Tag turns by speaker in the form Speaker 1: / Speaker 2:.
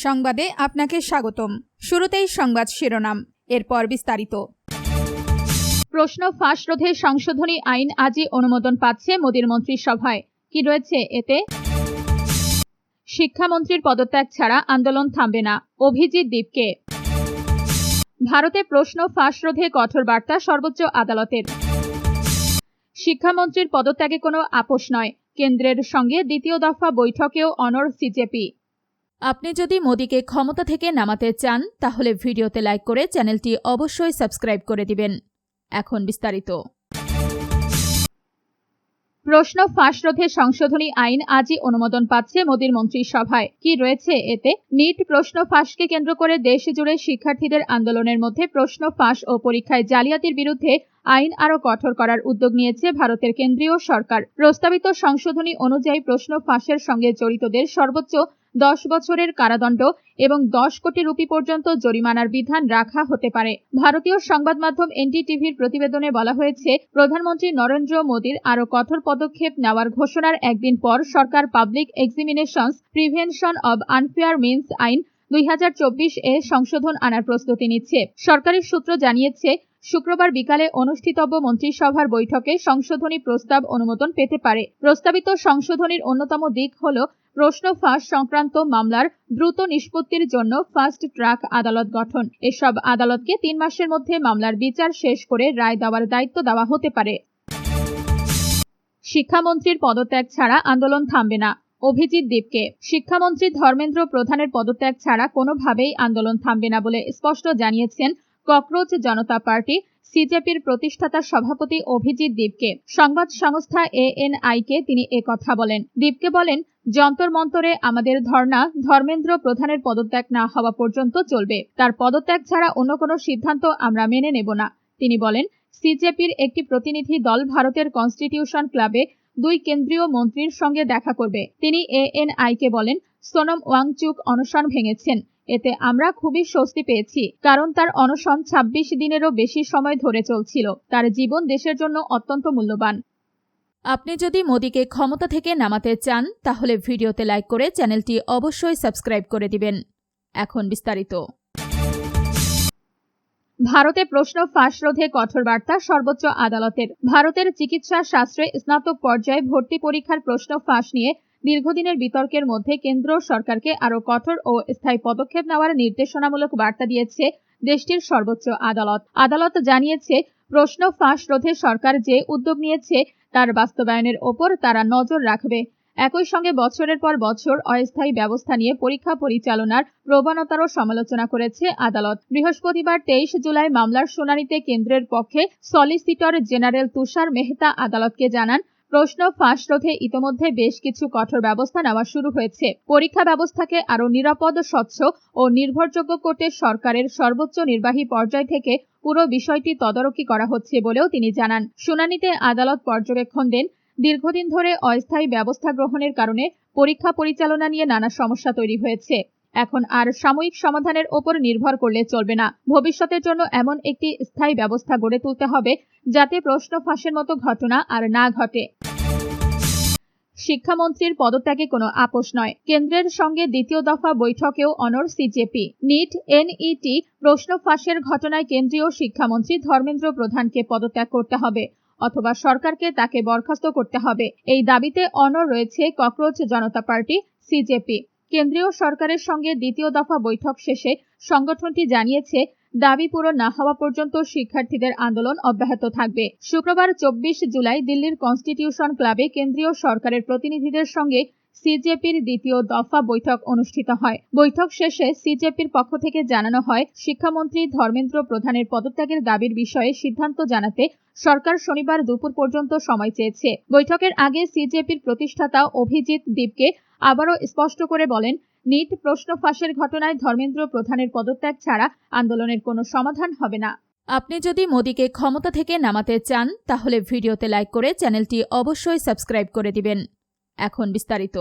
Speaker 1: সংবাদে আপনাকে স্বাগতম। শুরুতেই সংবাদ শিরোনাম, এরপর বিস্তারিত। প্রশ্ন ফাঁস রোধে সংশোধনী আইন আজই অনুমোদন পাচ্ছে মোদির মন্ত্রিসভায়। কি রয়েছে এতে? শিক্ষামন্ত্রীর পদত্যাগ ছাড়া আন্দোলন থামবে না, অভিজিৎ দীপকে। ভারতে প্রশ্ন ফাঁস রোধে কঠোর বার্তা সর্বোচ্চ আদালতের। শিক্ষামন্ত্রীর পদত্যাগে কোনো আপোষ নয়, কেন্দ্রের সঙ্গে দ্বিতীয় দফা বৈঠকেও অনড় সিজেপি। আপনি যদি মোদিকে ক্ষমতা থেকে নামাতে চান তাহলে ভিডিওতে লাইক করে চ্যানেলটি অবশ্যই সাবস্ক্রাইব করে দিবেন। এখন বিস্তারিত। প্রশ্ন ফাঁস রোধে সংশোধনী আইন আজই অনুমোদন পাচ্ছে মোদির মন্ত্রিসভায়। কি রয়েছে এতে? নিট প্রশ্ন ফাঁসকে কেন্দ্র করে দেশ জুড়ে শিক্ষার্থীদের আন্দোলনের মধ্যে প্রশ্ন ফাঁস ও পরীক্ষায় জালিয়াতির বিরুদ্ধে আইন আরও কঠোর করার উদ্যোগ নিয়েছে ভারতের কেন্দ্রীয় সরকার। প্রস্তাবিত সংশোধনী অনুযায়ী প্রশ্ন ফাঁসের সঙ্গে জড়িতদের সর্বোচ্চ 10 বছরের কারাদণ্ড এবং 10 কোটি রুপি পর্যন্ত জরিমানার বিধান রাখা হতে পারে। ভারতীয় সংবাদ মাধ্যম এনডিটিভির প্রতিবেদনে বলা হয়েছে, প্রধানমন্ত্রী নরেন্দ্র মোদীর আরও কঠোর পদক্ষেপ নেওয়ার ঘোষণার একদিন পর সরকার public examinations prevention of unfair means আইন 2024 এ সংশোধন আনার প্রস্তুতি নিচ্ছে। সরকারি সূত্র জানিয়েছে, শুক্রবার বিকালে অনুষ্ঠিতব্য মন্ত্রিসভার বৈঠকে সংশোধনী প্রস্তাব অনুমোদন পেতে পারে। প্রস্তাবিত সংশোধনীর অন্যতম দিক হল প্রশ্ন ফাঁস সংক্রান্ত মামলার দ্রুত নিষ্পত্তির জন্য ফাস্ট ট্র্যাক আদালত গঠন। এসব আদালতকে 3 মাসের মধ্যে মামলার বিচার শেষ করে রায় দেওয়ার দায়িত্ব দেওয়া হতে পারে। শিক্ষামন্ত্রীর পদত্যাগ ছাড়া আন্দোলন থামবে না, অভিজিৎ দীপকে। শিক্ষামন্ত্রী ধর্মেন্দ্র প্রধানের পদত্যাগ ছাড়া কোনোভাবেই আন্দোলন থামবে না বলে স্পষ্ট জানিয়েছেন ককরোচ জনতা পার্টি সিজেপির প্রতিষ্ঠাতা সভাপতি অভিজিৎ দীপকে। সংবাদ সংস্থা ANI-কে তিনি একথা বলেন। দীপকে বলেন, যন্তর মন্তরে আমাদের ধর্ণা ধর্মেন্দ্র প্রধানের পদত্যাগ না হওয়া পর্যন্ত চলবে। তার পদত্যাগ ছাড়া অন্য কোনো সিদ্ধান্ত আমরা মেনে নেব না। তিনি বলেন, সিজেপির একটি প্রতিনিধি দল ভারতের কনস্টিটিউশন ক্লাবে 2 কেন্দ্রীয় মন্ত্রীর সঙ্গে দেখা করবে। তিনি ANI-কে বলেন, সোনম ওয়াংচুক অনশন ভেঙেছেন। এতে আমরা খুবই স্বস্তি পেয়েছি, কারণ তার অনশন 26 দিনেরও বেশি সময় ধরে চলছিল। তার জীবন দেশের জন্য অত্যন্ত মূল্যবান। আপনি যদি মোদিকে ক্ষমতা থেকে নামাতে চান তাহলে ভিডিওতে লাইক করে চ্যানেলটি অবশ্যই সাবস্ক্রাইব করে দিবেন। এখন বিস্তারিত। ভারতে প্রশ্ন ফাঁস রোধে কঠোর বার্তা সর্বোচ্চ আদালতের। ভারতের চিকিৎসা শাস্ত্রে স্নাতক পর্যায়ে ভর্তি পরীক্ষার প্রশ্ন ফাঁস নিয়ে দীর্ঘদিনের বিতর্কের মধ্যে কেন্দ্র সরকারকে আরও কঠোর ও স্থায়ী পদক্ষেপ নেওয়ার নির্দেশনামূলক বার্তা দিয়েছে দেশটির সর্বোচ্চ আদালত। আদালত জানিয়েছে, প্রশ্ন ফাঁস রোধে সরকার যে উদ্যোগ নিয়েছে তার বাস্তবায়নের ওপর তারা নজর রাখবে। একই সঙ্গে বছরের পর বছর অস্থায়ী ব্যবস্থা নিয়ে পরীক্ষা পরিচালনার প্রবণতারও সমালোচনা করেছে আদালত। বৃহস্পতিবার 23 জুলাই মামলার শুনানিতে কেন্দ্রের পক্ষে সলিসিটর জেনারেল তুষার মেহতা আদালতকে জানান, প্রশ্ন ফাঁস রোধে ইতোমধ্যে বেশ কিছু কঠোর ব্যবস্থা নেওয়া শুরু হয়েছে। পরীক্ষা ব্যবস্থাকে আরও নিরাপদ, স্বচ্ছ ও নির্ভরযোগ্য করতে সরকারের সর্বোচ্চ নির্বাহী পর্যায় থেকে পুরো বিষয়টি তদারকি করা হচ্ছে বলেও তিনি জানান। শুনানিতে আদালত পর্যবেক্ষণ দেন, দীর্ঘদিন ধরে অস্থায়ী ব্যবস্থা গ্রহণের কারণে পরীক্ষা পরিচালনা নিয়ে নানা সমস্যা তৈরি হয়েছে। এখন আর সাময়িক সমাধানের ওপর নির্ভর করলে চলবে না। ভবিষ্যতের জন্য এমন একটি স্থায়ী ব্যবস্থা গড়ে তুলতে হবে যাতে প্রশ্ন ফাঁসের মতো ঘটনা আর না ঘটে। শিক্ষামন্ত্রীর পদত্যাগে কোনো আপোষ নয়, কেন্দ্রের সঙ্গে দ্বিতীয় দফা বৈঠকেও অনড় সিজেপি। নিট NET প্রশ্ন ফাঁসের ঘটনায় কেন্দ্রীয় শিক্ষামন্ত্রী ধর্মেন্দ্র প্রধানকে পদত্যাগ করতে হবে অথবা সরকারকে তাকে বরখাস্ত করতে হবে। এই দাবিতে অনড় রয়েছে ককরোচ জনতা পার্টি সিজেপি। কেন্দ্রীয় সরকারের সঙ্গে দ্বিতীয় দফা বৈঠক শেষে সংগঠনটি জানিয়েছে, দাবি পূরণ না হওয়া পর্যন্ত শিক্ষার্থীদের আন্দোলন অব্যাহত থাকবে। শুক্রবার 24 জুলাই দিল্লির কনস্টিটিউশন ক্লাবে কেন্দ্রীয় সরকারের প্রতিনিধিদের সঙ্গে সিজেপির দ্বিতীয় দফা বৈঠক অনুষ্ঠিত হয়। বৈঠক শেষে সিজেপির পক্ষ থেকে জানানো হয়, শিক্ষামন্ত্রী ধর্মেন্দ্র প্রধানের পদত্যাগের দাবির বিষয়ে সিদ্ধান্ত জানাতে সরকার শনিবার দুপুর পর্যন্ত সময় চেয়েছে। বৈঠকের আগে সিজেপির প্রতিষ্ঠাতা অভিজিৎ দীপকে আবারও স্পষ্ট করে বলেন, নিট প্রশ্ন ফাঁসের ঘটনায় ধর্মেন্দ্র প্রধানের পদত্যাগ ছাড়া আন্দোলনের কোনো সমাধান হবে না। আপনি যদি মোদিকে ক্ষমতা থেকে নামাতে চান তাহলে ভিডিওতে লাইক করে চ্যানেলটি অবশ্যই সাবস্ক্রাইব করে দিবেন। এখন বিস্তারিত।